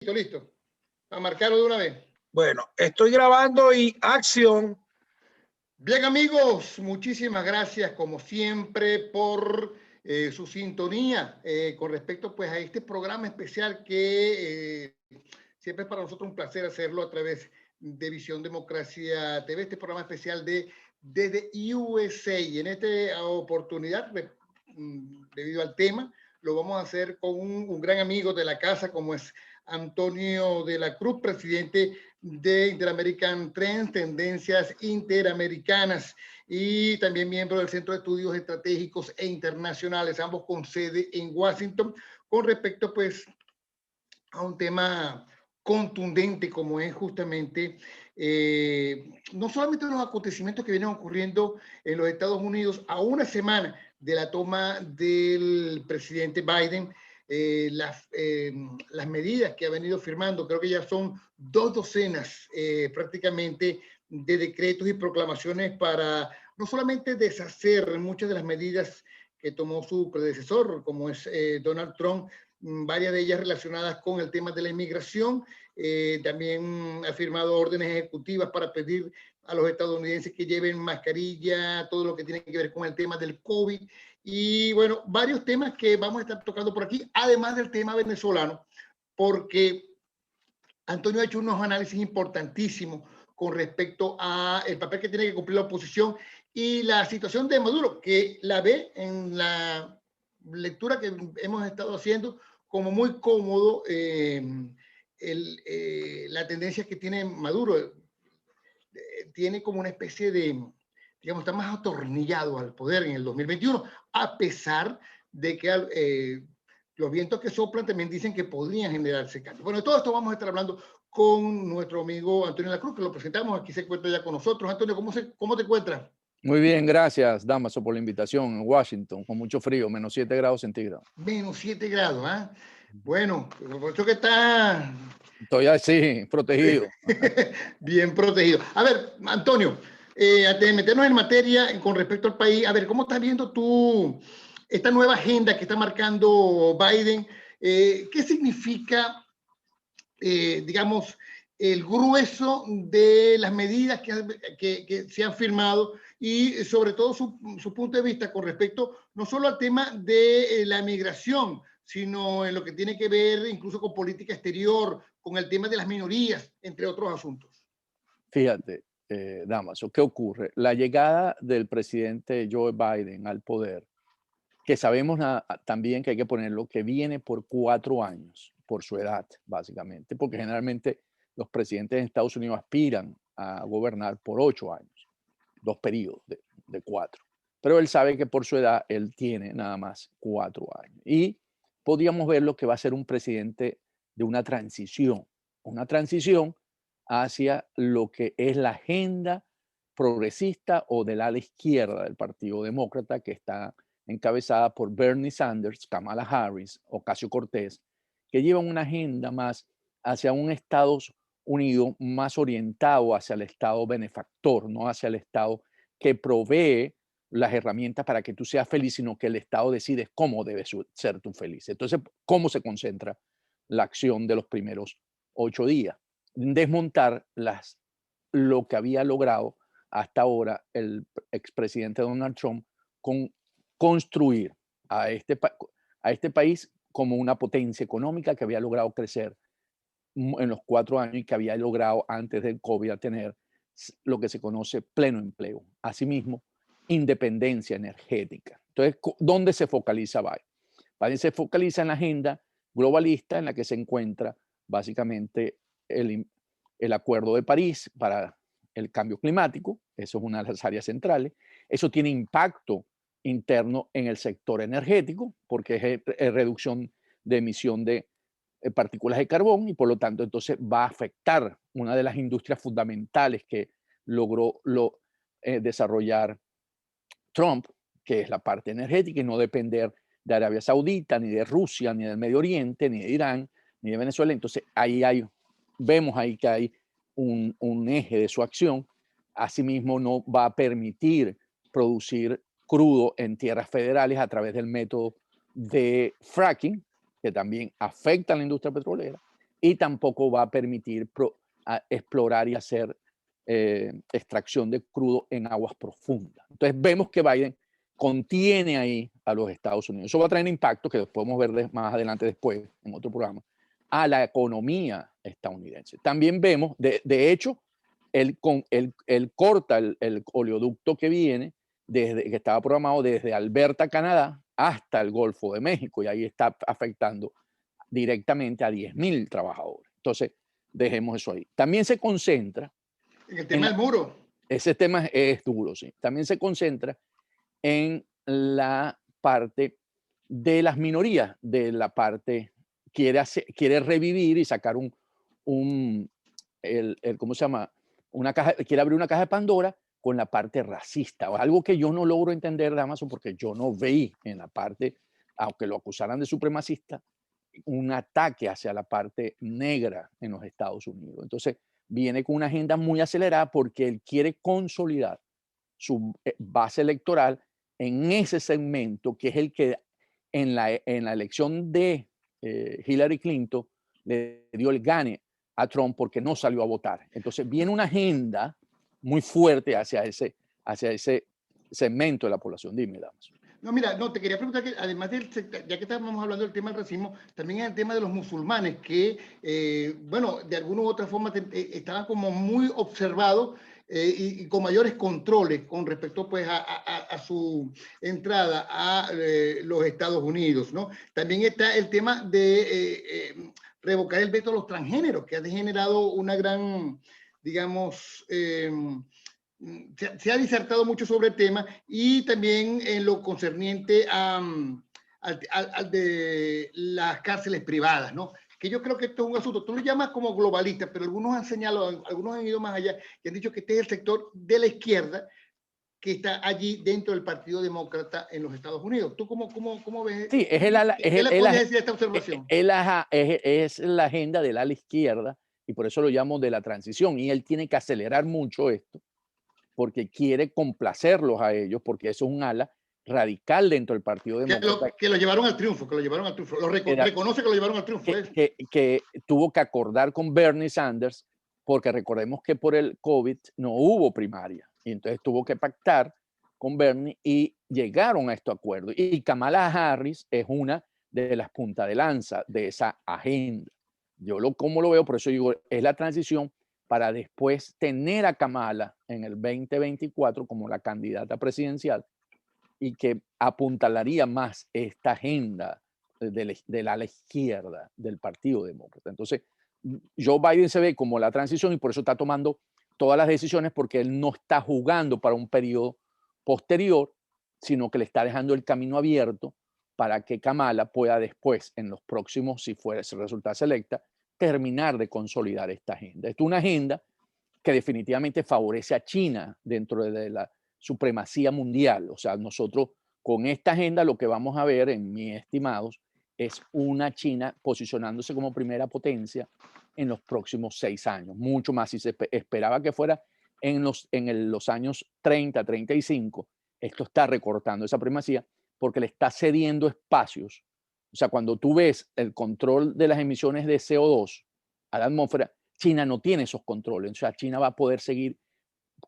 Listo, listo. A marcarlo de una vez. Bueno, estoy grabando y acción. Bien, amigos, muchísimas gracias, como siempre, por su sintonía con respecto pues, a este programa especial que siempre es para nosotros un placer hacerlo a través de Visión Democracia TV, este programa especial desde USA. Y en esta oportunidad, debido al tema, lo vamos a hacer con un gran amigo de la casa, como es Antonio de la Cruz, presidente de Interamerican Trends, Tendencias Interamericanas, y también miembro del Centro de Estudios Estratégicos e Internacionales, ambos con sede en Washington, con respecto pues a un tema contundente como es justamente no solamente los acontecimientos que vienen ocurriendo en los Estados Unidos a una semana de la toma del presidente Biden, las medidas que ha venido firmando, creo que ya son 2 docenas prácticamente de decretos y proclamaciones para no solamente deshacer muchas de las medidas que tomó su predecesor, como es Donald Trump, varias de ellas relacionadas con el tema de la inmigración. También ha firmado órdenes ejecutivas para pedir a los estadounidenses que lleven mascarilla, todo lo que tiene que ver con el tema del COVID. Y bueno, varios temas que vamos a estar tocando por aquí, además del tema venezolano, porque Antonio ha hecho unos análisis importantísimos con respecto a el papel que tiene que cumplir la oposición y la situación de Maduro, que la ve en la lectura que hemos estado haciendo como muy cómodo la tendencia que tiene Maduro. Tiene como una especie de, digamos, está más atornillado al poder en el 2021, a pesar de que los vientos que soplan también dicen que podrían generarse cambios. Bueno, de todo esto vamos a estar hablando con nuestro amigo Antonio La Cruz, que lo presentamos, aquí se encuentra ya con nosotros. Antonio, ¿cómo te encuentras? Muy bien, gracias, Damaso, por la invitación en Washington, con mucho frío, menos 7 grados centígrados. Menos 7 grados, ¿ah? Bueno, por eso que está... Estoy así, protegido. Bien protegido. A ver, Antonio, antes de meternos en materia con respecto al país, a ver, ¿cómo estás viendo tú esta nueva agenda que está marcando Biden? ¿Qué significa, digamos, el grueso de las medidas que se han firmado y sobre todo su punto de vista con respecto no solo al tema de la migración, sino en lo que tiene que ver incluso con política exterior, con el tema de las minorías, entre otros asuntos? Fíjate, Damaso, ¿qué ocurre? La llegada del presidente Joe Biden al poder, que sabemos también que hay que ponerlo, que viene por 4 años, por su edad, básicamente, porque generalmente los presidentes de Estados Unidos aspiran a gobernar por 8 años, 2 periodos de 4. Pero él sabe que por su edad él tiene nada más 4 años. Y podríamos ver lo que va a ser un presidente de una transición hacia lo que es la agenda progresista o del ala izquierda del Partido Demócrata, que está encabezada por Bernie Sanders, Kamala Harris, Ocasio-Cortez, que llevan una agenda más hacia un Estados Unidos más orientado hacia el Estado benefactor, no hacia el Estado que provee las herramientas para que tú seas feliz, sino que el Estado decide cómo debes ser tú feliz. Entonces, ¿cómo se concentra la acción de los primeros 8 días? Desmontar lo que había logrado hasta ahora el expresidente Donald Trump con construir a este país como una potencia económica que había logrado crecer en los 4 años y que había logrado antes del COVID a tener lo que se conoce pleno empleo. Asimismo, independencia energética. Entonces, ¿dónde se focaliza Biden? Biden se focaliza en la agenda globalista en la que se encuentra básicamente el Acuerdo de París para el cambio climático. Eso es una de las áreas centrales. Eso tiene impacto interno en el sector energético porque es reducción de emisión de partículas de carbón y por lo tanto entonces va a afectar una de las industrias fundamentales que logró desarrollar Trump, que es la parte energética y no depender de Arabia Saudita, ni de Rusia, ni del Medio Oriente, ni de Irán, ni de Venezuela. Entonces vemos ahí que hay un eje de su acción. Asimismo, no va a permitir producir crudo en tierras federales a través del método de fracking, que también afecta a la industria petrolera. y tampoco va a permitir explorar y hacer extracción de crudo en aguas profundas. Entonces vemos que Biden contiene ahí a los Estados Unidos. Eso va a traer impacto, que podemos ver más adelante después en otro programa, a la economía estadounidense. También vemos, de hecho, él corta el oleoducto que viene, que estaba programado desde Alberta, Canadá, hasta el Golfo de México, y ahí está afectando directamente a 10,000 trabajadores. Entonces, dejemos eso ahí. También se concentra en el tema del muro. Ese tema es duro, sí. También se concentra en la parte de las minorías, de la parte, quiere revivir y sacar ¿cómo se llama? Quiere abrir una caja de Pandora con la parte racista, o algo que yo no logro entender, Damaso, porque yo no veí en la parte, aunque lo acusaran de supremacista, un ataque hacia la parte negra en los Estados Unidos. Entonces, viene con una agenda muy acelerada porque él quiere consolidar su base electoral en ese segmento, que es el que en la elección de Hillary Clinton le dio el gane a Trump porque no salió a votar. Entonces viene una agenda muy fuerte hacia ese segmento de la población. Dime, Damas. No, mira, no, te quería preguntar que además ya que estábamos hablando del tema del racismo, también es el tema de los musulmanes que, bueno, de alguna u otra forma estaban como muy observados y con mayores controles con respecto pues a su entrada a los Estados Unidos, ¿no? También está el tema de revocar el veto a los transgéneros, que ha generado una gran, digamos, se ha disertado mucho sobre el tema, y también en lo concerniente al de las cárceles privadas, ¿no? Que yo creo que esto es un asunto, tú lo llamas como globalista, pero algunos han señalado, algunos han ido más allá y han dicho que este es el sector de la izquierda que está allí dentro del Partido Demócrata en los Estados Unidos. ¿Tú cómo ves? Sí, ¿Qué le puedes decir a esta observación? Es la agenda del ala izquierda, y por eso lo llamo de la transición, y él tiene que acelerar mucho esto porque quiere complacerlos a ellos, porque eso es un ala radical dentro del Partido Demócrata. Que lo llevaron al triunfo, reconoce que lo llevaron al triunfo. Que tuvo que acordar con Bernie Sanders, porque recordemos que por el COVID no hubo primaria, y entonces tuvo que pactar con Bernie y llegaron a este acuerdo. Y Kamala Harris es una de las puntas de lanza de esa agenda. ¿Cómo lo veo? Por eso digo, es la transición para después tener a Kamala en el 2024 como la candidata presidencial, y que apuntalaría más esta agenda de la izquierda del Partido Demócrata. Entonces, Joe Biden se ve como la transición y por eso está tomando todas las decisiones, porque él no está jugando para un periodo posterior, sino que le está dejando el camino abierto para que Kamala pueda después, en los próximos, si resultase electa, terminar de consolidar esta agenda. Esto es una agenda que definitivamente favorece a China dentro de la supremacía mundial. O sea, nosotros con esta agenda lo que vamos a ver, en mis estimados, es una China posicionándose como primera potencia en los próximos 6 años. Mucho más, si se esperaba que fuera en los años 30, 35, esto está recortando esa primacía porque le está cediendo espacios. O sea, cuando tú ves el control de las emisiones de CO2 a la atmósfera, China no tiene esos controles. O sea, China va a poder seguir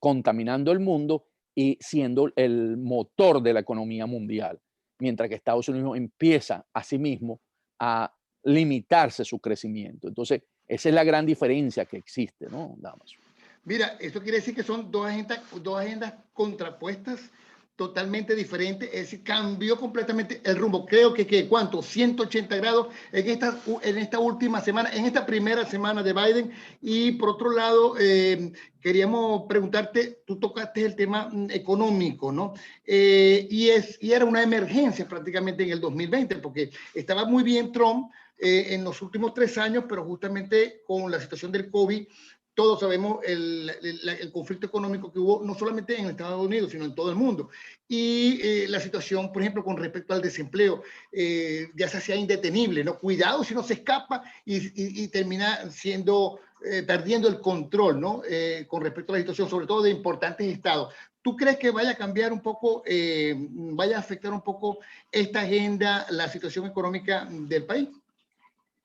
contaminando el mundo y siendo el motor de la economía mundial, mientras que Estados Unidos empieza a sí mismo a limitarse su crecimiento. Entonces, esa es la gran diferencia que existe, ¿no, Damas? Mira, esto quiere decir que son dos agendas contrapuestas, totalmente diferentes, es decir, cambió completamente el rumbo. Creo que ¿cuánto? 180 grados en esta última semana, en esta primera semana de Biden. Y por otro lado, queríamos preguntarte, tú tocaste el tema económico, ¿no? Y era una emergencia prácticamente en el 2020, porque estaba muy bien Trump en los últimos 3 años, pero justamente con la situación del COVID, todos sabemos el conflicto económico que hubo, no solamente en Estados Unidos, sino en todo el mundo. Y la situación, por ejemplo, con respecto al desempleo, ya se hacía indetenible, ¿no? Cuidado si no se escapa y termina perdiendo el control, ¿no? Con respecto a la situación, sobre todo de importantes estados. ¿Tú crees que vaya a cambiar un poco, vaya a afectar un poco esta agenda, la situación económica del país?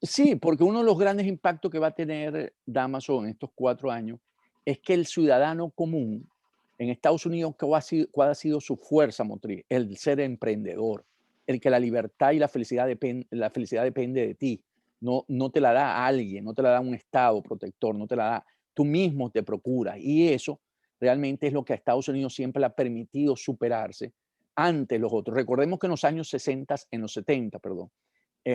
Sí, porque uno de los grandes impactos que va a tener Damaso en estos 4 años es que el ciudadano común en Estados Unidos, cuál ha sido su fuerza motriz, el ser emprendedor, el que la libertad y la felicidad depende de ti, no te la da alguien, no te la da un Estado protector, no te la da, tú mismo te procuras. Y eso realmente es lo que a Estados Unidos siempre le ha permitido superarse ante los otros. Recordemos que en los años 60, en los 70, perdón,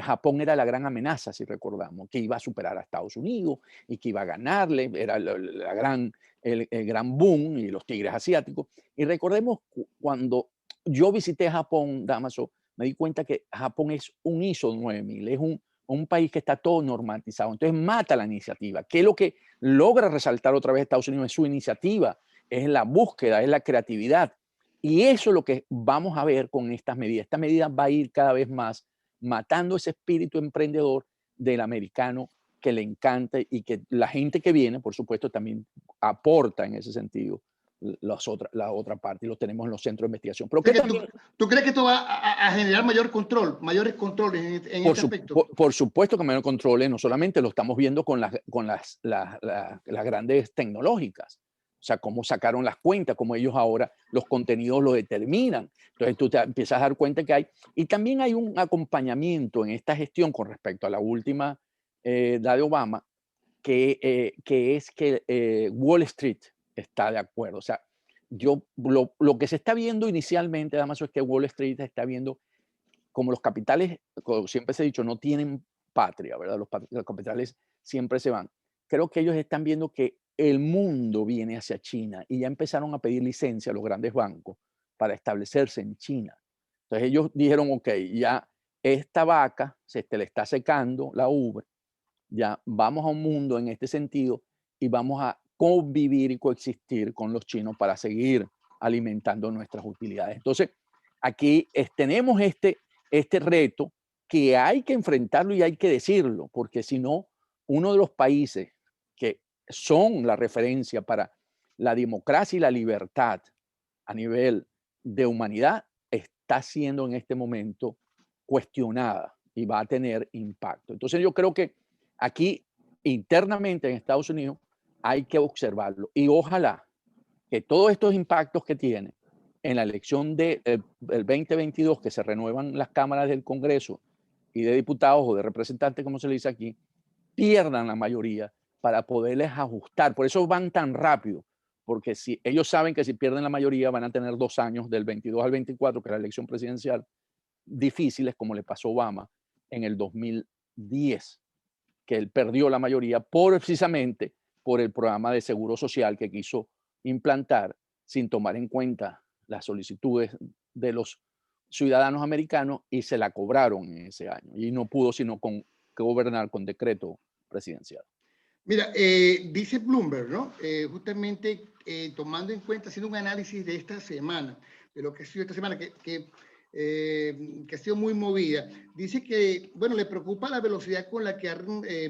Japón era la gran amenaza, si recordamos, que iba a superar a Estados Unidos y que iba a ganarle, era el gran boom y los tigres asiáticos. Y recordemos cuando yo visité Japón, Damaso, me di cuenta que Japón es un ISO 9000, es un país que está todo normatizado. Entonces mata la iniciativa. ¿Qué es lo que logra resaltar otra vez Estados Unidos? Es su iniciativa, es la búsqueda, es la creatividad. Y eso es lo que vamos a ver con estas medidas. Esta medida va a ir cada vez más matando ese espíritu emprendedor del americano que le encanta y que la gente que viene, por supuesto, también aporta en ese sentido la otra parte y lo tenemos en los centros de investigación. Pero O sea que también, ¿tú crees que esto va a generar mayores controles en este aspecto? por supuesto que mayor controles, no solamente lo estamos viendo con las grandes tecnológicas, o sea, cómo sacaron las cuentas, cómo ellos ahora los contenidos lo determinan. Entonces tú te empiezas a dar cuenta que hay, y también hay un acompañamiento en esta gestión con respecto a la última, la de Obama, que es que Wall Street está de acuerdo. O sea, lo que se está viendo inicialmente, además, es que Wall Street está viendo como los capitales, como siempre se ha dicho, no tienen patria, ¿verdad? Los capitales siempre se van. Creo que ellos están viendo que el mundo viene hacia China y ya empezaron a pedir licencia a los grandes bancos para establecerse en China. Entonces ellos dijeron, ok, ya esta vaca se le está secando la uva, ya vamos a un mundo en este sentido y vamos a convivir y coexistir con los chinos para seguir alimentando nuestras utilidades. Entonces, aquí tenemos este reto que hay que enfrentarlo y hay que decirlo, porque si no, uno de los países que son la referencia para la democracia y la libertad a nivel de humanidad está siendo en este momento cuestionada y va a tener impacto. Entonces yo creo que aquí internamente en Estados Unidos hay que observarlo y ojalá que todos estos impactos que tiene en la elección del 2022, que se renuevan las cámaras del Congreso y de diputados o de representantes, como se le dice aquí, pierdan la mayoría para poderles ajustar. Por eso van tan rápido, porque si ellos saben que si pierden la mayoría van a tener 2 años del 22 al 24, que es la elección presidencial, difíciles como le pasó a Obama en el 2010, que él perdió la mayoría precisamente por el programa de seguro social que quiso implantar sin tomar en cuenta las solicitudes de los ciudadanos americanos y se la cobraron en ese año y no pudo sino que gobernar con decreto presidencial. Mira, dice Bloomberg, ¿no? Justamente tomando en cuenta, haciendo un análisis de esta semana, de lo que ha sido esta semana, que ha sido muy movida. Dice que, bueno, le preocupa la velocidad con la que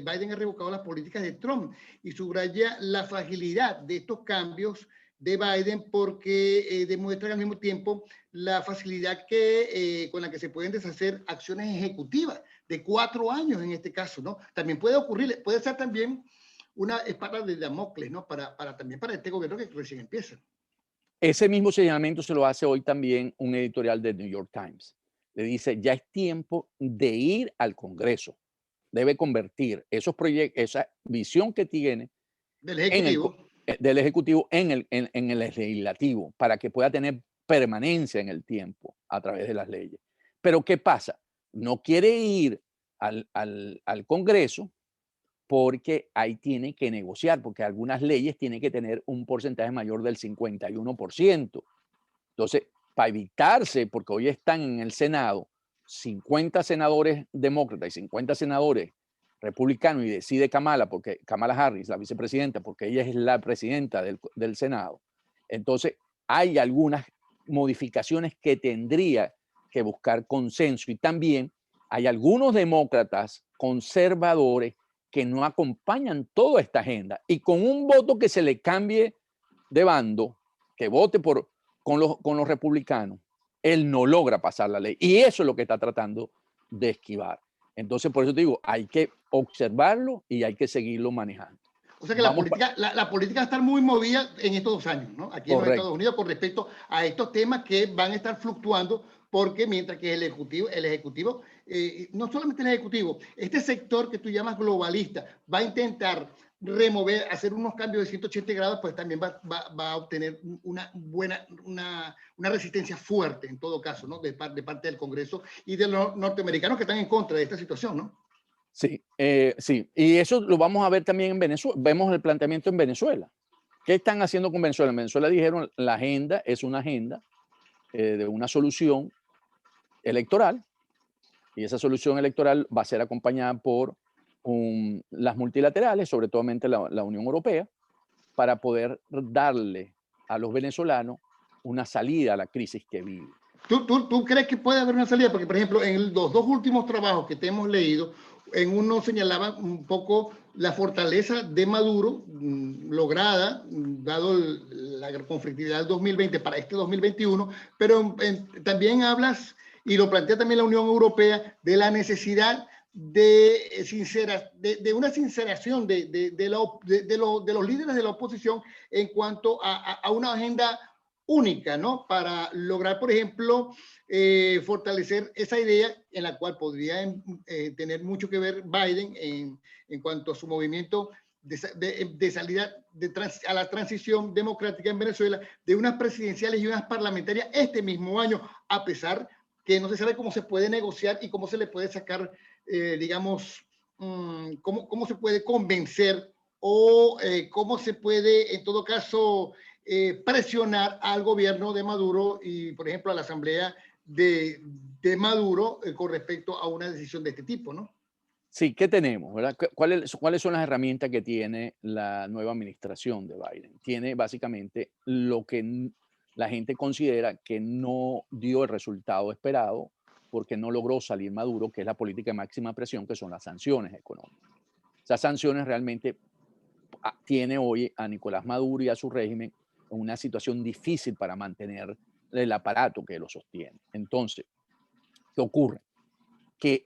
Biden ha revocado las políticas de Trump y subraya la fragilidad de estos cambios de Biden porque demuestran al mismo tiempo la facilidad con la que se pueden deshacer acciones ejecutivas de 4 años en este caso, ¿no? También puede ocurrir, puede ser también una espada de Damocles, ¿no? También para este gobierno que recién empieza. Ese mismo señalamiento se lo hace hoy también un editorial del New York Times. Le dice, ya es tiempo de ir al Congreso. Debe convertir esos proyectos, esa visión que tiene del Ejecutivo en el legislativo para que pueda tener permanencia en el tiempo a través de las leyes. Pero ¿qué pasa? No quiere ir al Congreso porque ahí tiene que negociar, porque algunas leyes tienen que tener un porcentaje mayor del 51%. Entonces, para evitarse, porque hoy están en el Senado 50 senadores demócratas y 50 senadores republicanos y decide Kamala Harris, la vicepresidenta, porque ella es la presidenta del Senado. Entonces, hay algunas modificaciones que tendría que buscar consenso y también hay algunos demócratas conservadores que no acompañan toda esta agenda y con un voto que se le cambie de bando, que vote con los republicanos, él no logra pasar la ley. Y eso es lo que está tratando de esquivar. Entonces, por eso te digo, hay que observarlo y hay que seguirlo manejando. O sea que la política va a estar muy movida en estos 2 años, ¿no? Aquí en los Estados Unidos con respecto a estos temas que van a estar fluctuando, porque mientras que el Ejecutivo, no solamente el Ejecutivo, este sector que tú llamas globalista va a intentar hacer unos cambios de 180 grados, pues también va a obtener una resistencia fuerte en todo caso, ¿no? De parte del Congreso y de los norteamericanos que están en contra de esta situación, ¿no? Sí, sí, y eso lo vamos a ver también en Venezuela. Vemos el planteamiento en Venezuela. ¿Qué están haciendo con Venezuela? En Venezuela dijeron la agenda es una agenda de una solución electoral, y esa solución electoral va a ser acompañada por las multilaterales, sobre todo la Unión Europea, para poder darle a los venezolanos una salida a la crisis que viven. ¿Tú crees que puede haber una salida? Porque, por ejemplo, en los 2 últimos trabajos que te hemos leído, en uno señalaba un poco la fortaleza de Maduro lograda, dado la conflictividad del 2020 para este 2021, pero también hablas, y lo plantea también la Unión Europea, de la necesidad de una sinceración de los líderes de la oposición en cuanto a una agenda única, ¿no? Para lograr, por ejemplo, fortalecer esa idea en la cual podría tener mucho que ver Biden en cuanto a su movimiento de salida a la transición democrática en Venezuela, de unas presidenciales y unas parlamentarias este mismo año, a pesar que no se sabe cómo se puede negociar y cómo se le puede sacar, digamos, cómo se puede convencer o cómo se puede, en todo caso, presionar al gobierno de Maduro y, por ejemplo, a la asamblea de Maduro con respecto a una decisión de este tipo, ¿no? Sí, ¿qué tenemos? ¿Verdad? ¿Cuáles son las herramientas que tiene la nueva administración de Biden? Tiene básicamente lo que la gente considera que no dio el resultado esperado porque no logró salir Maduro, que es la política de máxima presión, que son las sanciones económicas. Esas sanciones realmente tiene hoy a Nicolás Maduro y a su régimen en una situación difícil para mantener el aparato que lo sostiene. Entonces, ¿qué ocurre? Que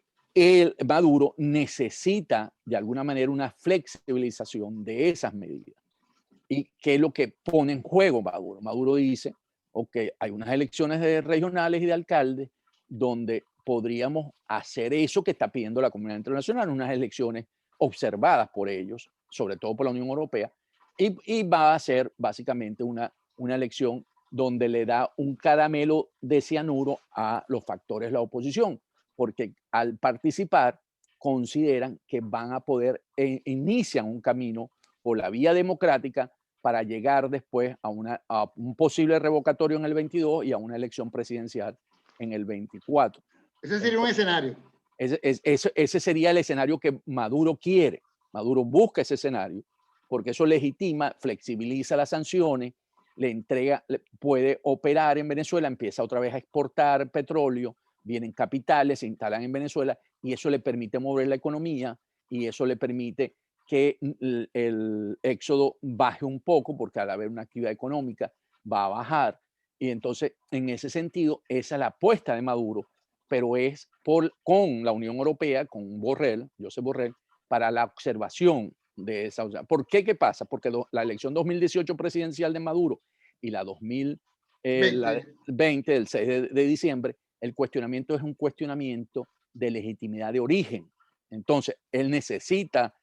Maduro necesita de alguna manera una flexibilización de esas medidas. ¿Y qué es lo que pone en juego Maduro? Maduro dice, ok, hay unas elecciones regionales y de alcaldes donde podríamos hacer eso que está pidiendo la comunidad internacional, unas elecciones observadas por ellos, sobre todo por la Unión Europea, y va a ser básicamente una elección donde le da un caramelo de cianuro a los factores de la oposición, porque al participar consideran que van a poder, inician un camino por la vía democrática para llegar después a un posible revocatorio en el 22 y a una elección presidencial en el 24. Ese sería un escenario. Ese sería el escenario que Maduro quiere. Maduro busca ese escenario porque eso legitima, flexibiliza las sanciones, puede operar en Venezuela, empieza otra vez a exportar petróleo, vienen capitales, se instalan en Venezuela y eso le permite mover la economía y eso le permite que el éxodo baje un poco porque al haber una actividad económica va a bajar. Y entonces, en ese sentido, esa es la apuesta de Maduro, pero es con la Unión Europea, con Borrell, Josep Borrell, para la observación de esa. ¿Por qué? ¿Qué pasa? Porque la elección 2018 presidencial de Maduro y la 2020, del 6 de diciembre, el cuestionamiento es un cuestionamiento de legitimidad de origen. Entonces, él necesita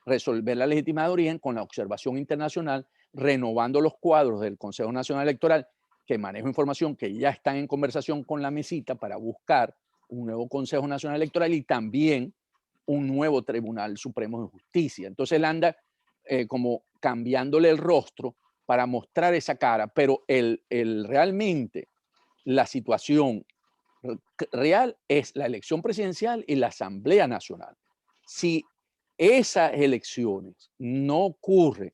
resolver la legitimidad de origen con la observación internacional, renovando los cuadros del Consejo Nacional Electoral, que maneja información que ya están en conversación con la mesita para buscar un nuevo Consejo Nacional Electoral y también un nuevo Tribunal Supremo de Justicia. Entonces él anda como cambiándole el rostro para mostrar esa cara, pero realmente la situación real es la elección presidencial y la Asamblea Nacional. Si esas elecciones no ocurren,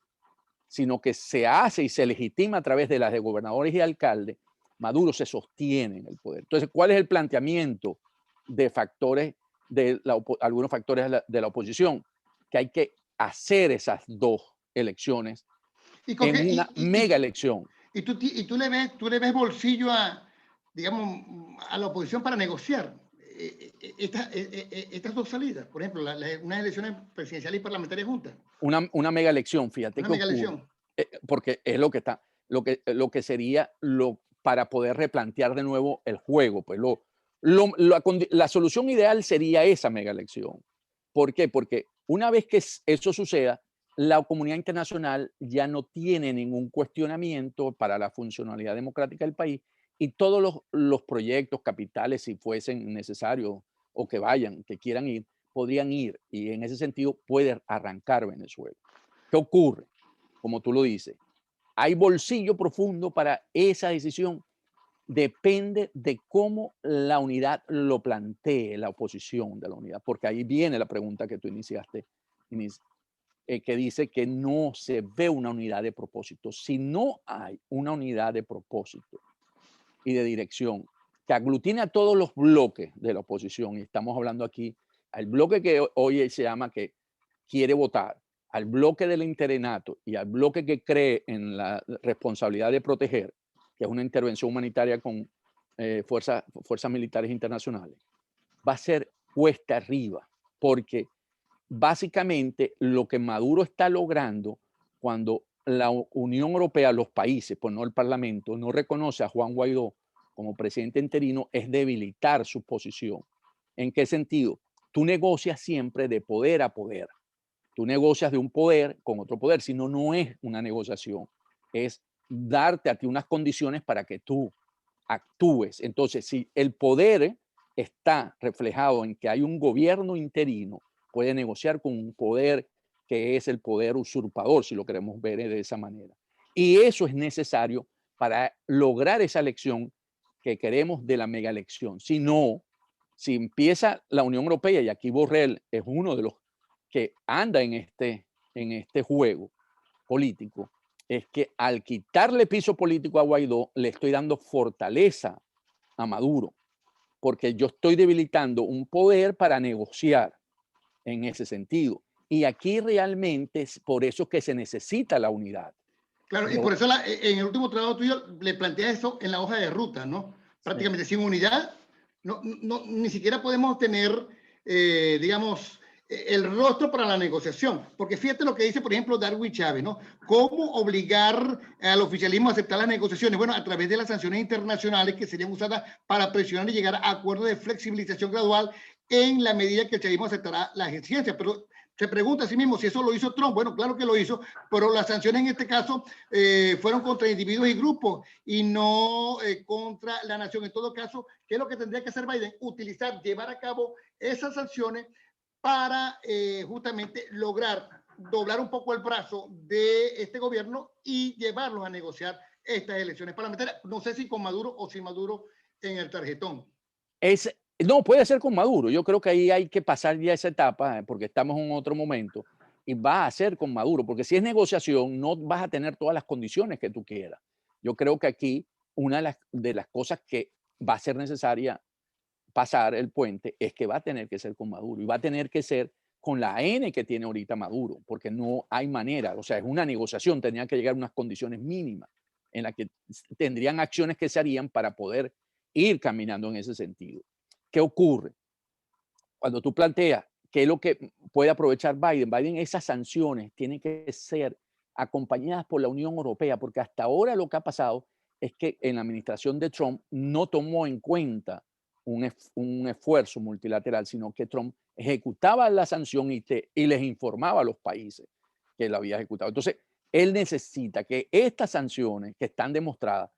sino que se hace y se legitima a través de las de gobernadores y alcaldes, Maduro se sostiene en el poder. Entonces, ¿cuál es el planteamiento de factores, algunos factores de la oposición? Que hay que hacer esas dos elecciones en una mega elección. Y tú le ves bolsillo digamos, a la oposición para negociar estas dos salidas, por ejemplo, unas elecciones presidenciales y parlamentarias juntas. Una mega elección, fíjate Una qué mega ocurre. elección. Porque es lo que está, lo que sería para poder replantear de nuevo el juego. Pues la solución ideal sería esa mega elección. ¿Por qué? Porque una vez que eso suceda, la comunidad internacional ya no tiene ningún cuestionamiento para la funcionalidad democrática del país y todos los proyectos capitales, si fuesen necesarios o que vayan, que quieran ir, podrían ir. Y en ese sentido puede arrancar Venezuela. ¿Qué ocurre? Como tú lo dices, hay bolsillo profundo para esa decisión. Depende de cómo la unidad lo plantee, la oposición de la unidad, porque ahí viene la pregunta que tú iniciaste, que dice que no se ve una unidad de propósito. Si no hay una unidad de propósito y de dirección que aglutine a todos los bloques de la oposición, y estamos hablando aquí al bloque que hoy se llama que quiere votar, al bloque del interinato y al bloque que cree en la responsabilidad de proteger, que es una intervención humanitaria con fuerzas militares internacionales, va a ser cuesta arriba, porque básicamente lo que Maduro está logrando cuando la Unión Europea, los países, pues no el Parlamento, no reconoce a Juan Guaidó como presidente interino, es debilitar su posición. ¿En qué sentido? Tú negocias siempre de poder a poder. Tú negocias de un poder con otro poder, si no, no es una negociación, es darte a ti unas condiciones para que tú actúes. Entonces, si el poder está reflejado en que hay un gobierno interino, puede negociar con un poder que es el poder usurpador, si lo queremos ver de esa manera. Y eso es necesario para lograr esa elección que queremos de la mega elección. Si no, si empieza la Unión Europea, y aquí Borrell es uno de los que anda en este juego político, es que al quitarle piso político a Guaidó, le estoy dando fortaleza a Maduro, porque yo estoy debilitando un poder para negociar en ese sentido. Y aquí realmente es por eso que se necesita la unidad. Claro, y por eso en el último trabajo tuyo le planteas eso en la hoja de ruta, ¿no? Prácticamente sin unidad, ni siquiera podemos tener, digamos, el rostro para la negociación. Porque fíjate lo que dice, por ejemplo, Darwin Chávez, ¿no? ¿Cómo obligar al oficialismo a aceptar las negociaciones? Bueno, a través de las sanciones internacionales que serían usadas para presionar y llegar a acuerdos de flexibilización gradual en la medida que el chavismo aceptará las exigencias. Pero se pregunta a sí mismo si eso lo hizo Trump. Bueno, claro que lo hizo, pero las sanciones en este caso fueron contra individuos y grupos y no contra la nación. En todo caso, ¿qué es lo que tendría que hacer Biden? Llevar a cabo esas sanciones para justamente lograr doblar un poco el brazo de este gobierno y llevarlos a negociar estas elecciones parlamentarias. No sé si con Maduro o sin Maduro en el tarjetón. No, puede ser con Maduro. Yo creo que ahí hay que pasar ya esa etapa porque estamos en otro momento y va a ser con Maduro, porque si es negociación no vas a tener todas las condiciones que tú quieras. Yo creo que aquí una de las cosas que va a ser necesaria pasar el puente es que va a tener que ser con Maduro y va a tener que ser con la N que tiene ahorita Maduro, porque no hay manera, o sea, es una negociación, tenía que llegar a unas condiciones mínimas en las que tendrían acciones que se harían para poder ir caminando en ese sentido. ¿Qué ocurre? Cuando tú planteas qué es lo que puede aprovechar Biden, esas sanciones tienen que ser acompañadas por la Unión Europea, porque hasta ahora lo que ha pasado es que en la administración de Trump no tomó en cuenta un esfuerzo multilateral, sino que Trump ejecutaba la sanción y les informaba a los países que la había ejecutado. Entonces, él necesita que estas sanciones que están demostradas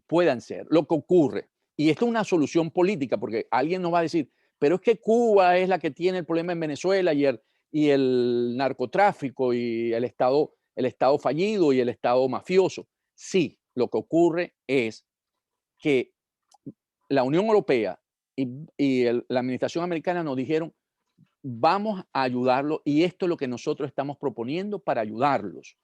puedan ser. Lo que ocurre, y esto es una solución política, porque alguien nos va a decir, pero es que Cuba es la que tiene el problema en Venezuela y el narcotráfico y el Estado fallido y el Estado mafioso. Sí, lo que ocurre es que la Unión Europea y la administración americana nos dijeron, vamos a ayudarlos y esto es lo que nosotros estamos proponiendo para ayudarlos.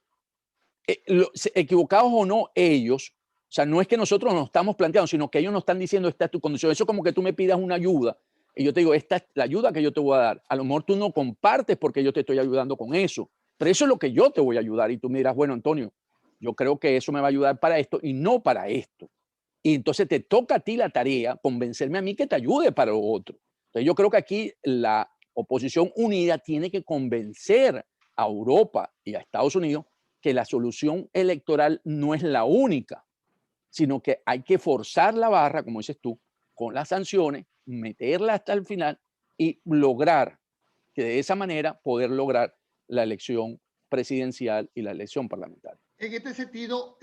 Equivocados o no ellos, o sea, no es que nosotros nos estamos planteando, sino que ellos nos están diciendo, esta es tu condición. Eso es como que tú me pidas una ayuda y yo te digo, esta es la ayuda que yo te voy a dar. A lo mejor tú no compartes porque yo te estoy ayudando con eso, pero eso es lo que yo te voy a ayudar. Y tú me dirás, bueno, Antonio, yo creo que eso me va a ayudar para esto y no para esto. Y entonces te toca a ti la tarea, convencerme a mí que te ayude para lo otro. Entonces yo creo que aquí la oposición unida tiene que convencer a Europa y a Estados Unidos que la solución electoral no es la única, sino que hay que forzar la barra, como dices tú, con las sanciones, meterla hasta el final y lograr que de esa manera poder lograr la elección presidencial y la elección parlamentaria. En este sentido,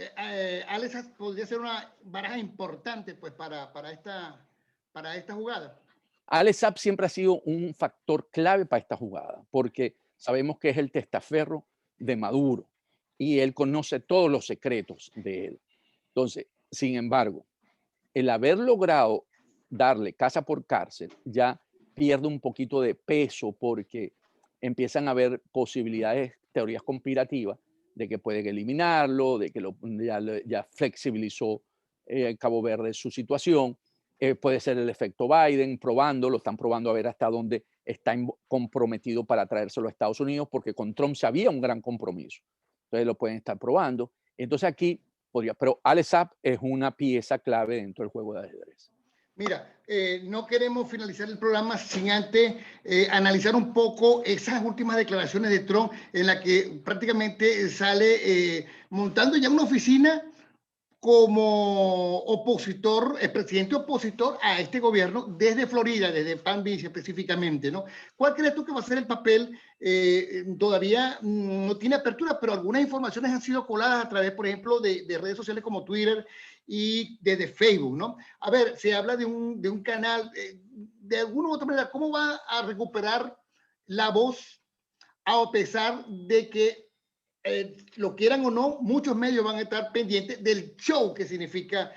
Alex podría ser una baraja importante pues, para esta jugada. Alex Saab siempre ha sido un factor clave para esta jugada, porque sabemos que es el testaferro de Maduro y él conoce todos los secretos de él. Entonces, sin embargo, el haber logrado darle casa por cárcel ya pierde un poquito de peso porque empiezan a haber posibilidades, teorías conspirativas de que pueden eliminarlo, de que ya flexibilizó Cabo Verde su situación. Puede ser el efecto Biden, lo están probando a ver hasta dónde está comprometido para traérselo a Estados Unidos, porque con Trump se había un gran compromiso. Entonces lo pueden estar probando. Entonces aquí podría, pero Alex Saab es una pieza clave dentro del juego de ajedrez. Mira, no queremos finalizar el programa sin antes analizar un poco esas últimas declaraciones de Trump en la que prácticamente sale montando ya una oficina como opositor, el presidente opositor a este gobierno desde Florida, desde Palm Beach específicamente, ¿no? ¿Cuál crees tú que va a ser el papel? Todavía no tiene apertura, pero algunas informaciones han sido coladas a través, por ejemplo, de redes sociales como Twitter y desde Facebook, ¿no? A ver, se habla de un canal, de alguna u otra manera, ¿cómo va a recuperar la voz a pesar de que lo quieran o no, muchos medios van a estar pendientes del show que significa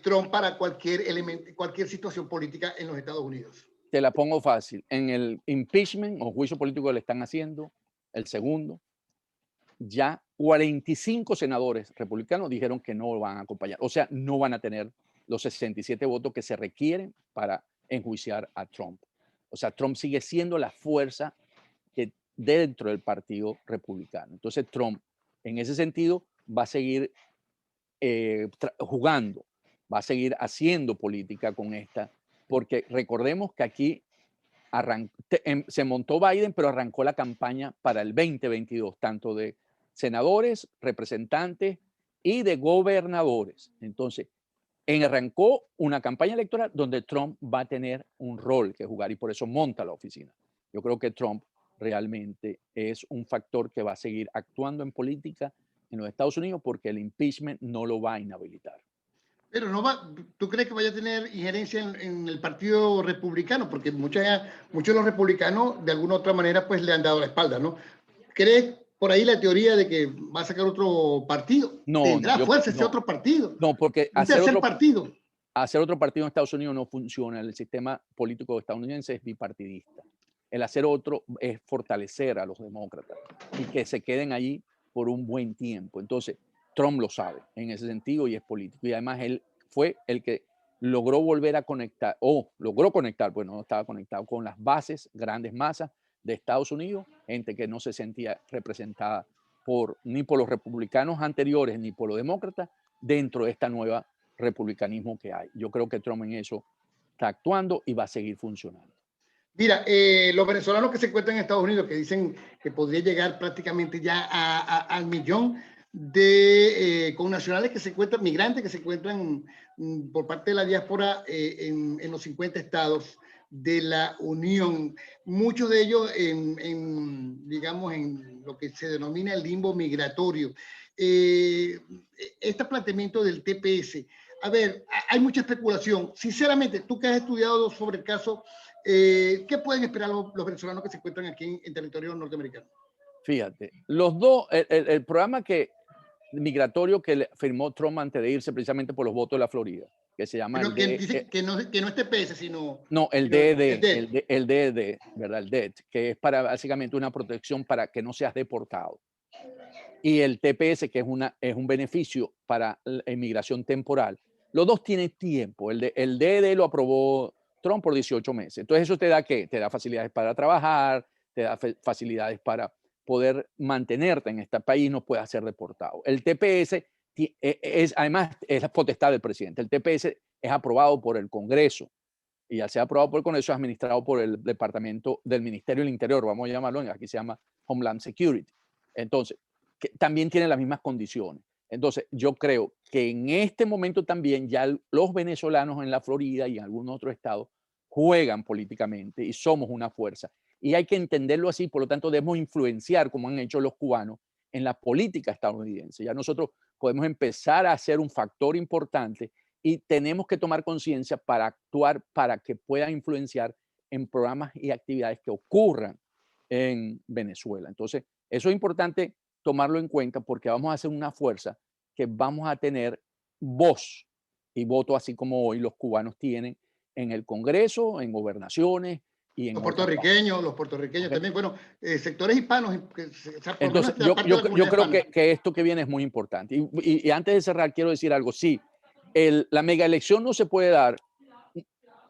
Trump para cualquier elemento, cualquier situación política en los Estados Unidos? Te la pongo fácil. En el impeachment o juicio político que le están haciendo, el segundo, ya 45 senadores republicanos dijeron que no lo van a acompañar. O sea, no van a tener los 67 votos que se requieren para enjuiciar a Trump. O sea, Trump sigue siendo la fuerza que dentro del partido republicano. Entonces, Trump, en ese sentido, va a seguir jugando, va a seguir haciendo política con esta, porque recordemos que aquí se montó Biden, pero arrancó la campaña para el 2022, tanto de senadores, representantes y de gobernadores. Entonces, arrancó una campaña electoral donde Trump va a tener un rol que jugar y por eso monta la oficina. Yo creo que Trump realmente es un factor que va a seguir actuando en política en los Estados Unidos porque el impeachment no lo va a inhabilitar. Pero no va, ¿tú crees que vaya a tener injerencia en el partido republicano? Porque muchos de los republicanos de alguna u otra manera pues le han dado la espalda, ¿no? ¿Crees por ahí la teoría de que va a sacar otro partido? No, ¿Tendrá fuerza ese otro partido? No, porque un tercer partido. Hacer otro partido en Estados Unidos no funciona. El sistema político estadounidense es bipartidista. El hacer otro es fortalecer a los demócratas y que se queden allí por un buen tiempo. Entonces, Trump lo sabe en ese sentido y es político. Y además él fue el que logró volver a conectar, logró conectar, pues no estaba conectado con las bases, grandes masas de Estados Unidos, gente que no se sentía representada ni por los republicanos anteriores ni por los demócratas dentro de esta nueva republicanismo que hay. Yo creo que Trump en eso está actuando y va a seguir funcionando. Mira, los venezolanos que se encuentran en Estados Unidos, que dicen que podría llegar prácticamente ya al millón de connacionales que se encuentran, migrantes que se encuentran por parte de la diáspora en los 50 estados de la Unión. Muchos de ellos digamos, en lo que se denomina el limbo migratorio. Este planteamiento del TPS, a ver, hay mucha especulación. Sinceramente, tú que has estudiado sobre el caso, ¿qué pueden esperar los venezolanos que se encuentran aquí en territorio norteamericano? Fíjate, los dos, el programa migratorio que firmó Trump antes de irse precisamente por los votos de la Florida, que se llama... Pero que dice que no es TPS, sino... No, el DED, el DED, ¿verdad? El DED, que es para básicamente una protección para que no seas deportado. Y el TPS, que es un beneficio para la inmigración temporal. Los dos tienen tiempo. El DED lo aprobó Trump por 18 meses. Entonces, ¿eso te da qué? Te da facilidades para trabajar, te da facilidades para poder mantenerte en este país, no puedas ser deportado. El TPS además es la potestad del presidente. El TPS es aprobado por el Congreso y ya sea aprobado por el Congreso, es administrado por el Departamento del Ministerio del Interior, vamos a llamarlo, aquí se llama Homeland Security. Entonces, que también tiene las mismas condiciones. Entonces, yo creo que en este momento también ya los venezolanos en la Florida y en algunos otros estados juegan políticamente y somos una fuerza. Y hay que entenderlo así, por lo tanto, debemos influenciar, como han hecho los cubanos, en la política estadounidense. Ya nosotros podemos empezar a ser un factor importante y tenemos que tomar conciencia para actuar, para que pueda influenciar en programas y actividades que ocurran en Venezuela. Entonces, eso es importante tomarlo en cuenta porque vamos a ser una fuerza que vamos a tener voz y voto, así como hoy los cubanos tienen en el Congreso, en gobernaciones y en los otras partes. puertorriqueños ¿Okay? también, bueno, sectores hispanos. O sea, por Entonces, lo menos yo creo que esto que viene es muy importante. Y antes de cerrar, quiero decir algo. Sí, la mega elección no se puede dar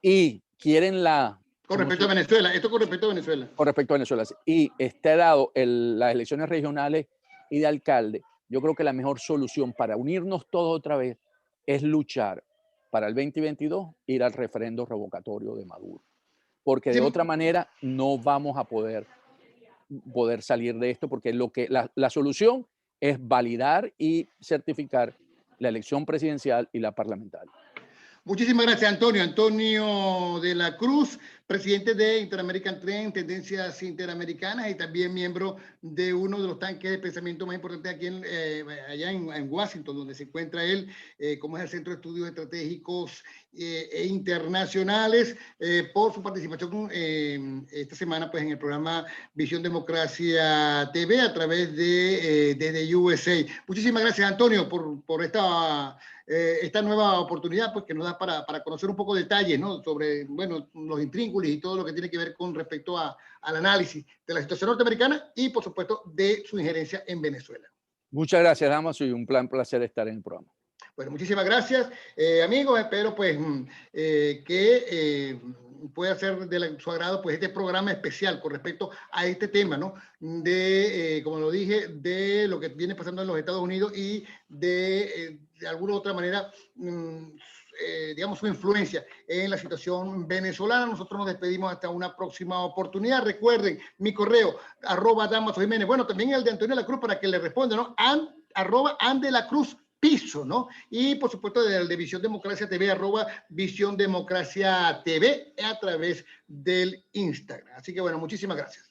y quieren la... Con respecto a Venezuela, esto con respecto a Venezuela. Con respecto a Venezuela. Y esté dado las elecciones regionales y de alcalde, yo creo que la mejor solución para unirnos todos otra vez es luchar para el 2022 ir al referendo revocatorio de Maduro. Porque de otra manera no vamos a poder salir de esto, porque la solución es validar y certificar la elección presidencial y la parlamentaria. Muchísimas gracias, Antonio. Antonio de la Cruz, presidente de Interamerican Trend, Tendencias Interamericanas, y también miembro de uno de los tanques de pensamiento más importantes aquí allá en Washington, donde se encuentra él, como es el Centro de Estudios Estratégicos e Internacionales, por su participación esta semana pues, en el programa Visión Democracia TV a través de desde USA. Muchísimas gracias, Antonio, por esta nueva oportunidad pues, que nos da para conocer un poco de detalles, ¿no? Sobre, bueno, los intrínculos y todo lo que tiene que ver con respecto al análisis de la situación norteamericana y, por supuesto, de su injerencia en Venezuela. Muchas gracias, Damaso, y un placer estar en el programa. Bueno, muchísimas gracias, amigos. Espero pues que pueda ser de su agrado pues este programa especial con respecto a este tema, ¿no? Como lo dije, de lo que viene pasando en los Estados Unidos y de alguna u otra manera, digamos, su influencia en la situación venezolana. Nosotros nos despedimos hasta una próxima oportunidad. Recuerden, mi correo, @Damaso Jiménez. Bueno, también el de Antonio de la Cruz para que le responda, ¿no? @andelacruz piso, ¿no? Y por supuesto de Visión Democracia TV, @Visión Democracia TV a través del Instagram. Así que bueno, muchísimas gracias.